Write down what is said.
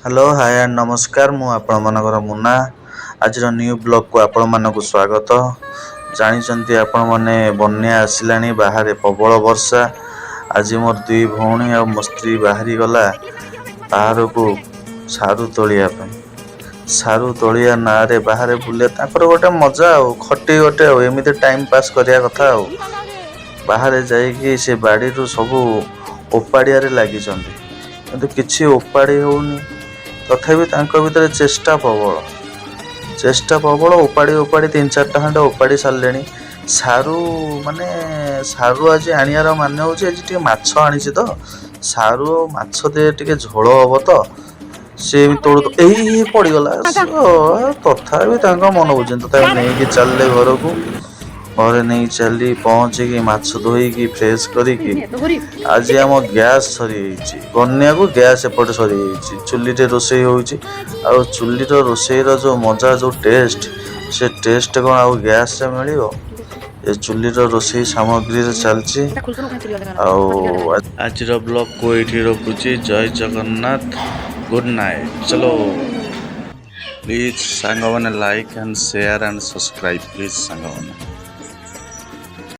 Hello hi and नमस्कार मु आपण मनकर मुना आज न्यू ब्लॉग को आपण मानक स्वागत। जानिचंती आपण माने बन्या आसिलानी बाहर प्रबल वर्षा। आज मोर दुई भौणी और मो स्त्री बाहरी गला बाहर को सारू तोलिया पे। सारू तोलिया ना रे बाहर बुले ताकर गोटे मजा आ खटी गोटे एमिति टाइम पास करिया कथा आ बाहर जाइकी से बाड़ी रु सबू ओपाड़िया रे लागी किंतु किछि ओपाड़ी होउनी। तथापि तांको भितर चेष्टा प्रबल उपाड़ी उपाड़ी 3-4 खंडे उपाड़ी सारे। सारू माने सारू आज आनियार मान हूँ आज टे माछ आनी तो सारू माछ दे टे झोल हम तो सी तोड़ यही पड़गला तथा मन बुझे तथा नहीं चलले घर को घरे नहीं चली पहुँचिकी माछ धोईकी फ्रेश करिकी आज आम गैस सरी बन्या को गैस एपटे सरी चुली रोषे हो चुली रोषेर जो मजा जो टेस्ट से टेस्ट कौन आउ गैस रे मिल ये चुली रोषे सामग्री चलती। आज ब्लॉग को ये रखुची। जय जगन्नाथ, गुड नाइट। चलो प्लीज सांग मैंने like and share and subscribe please सांग मैंने।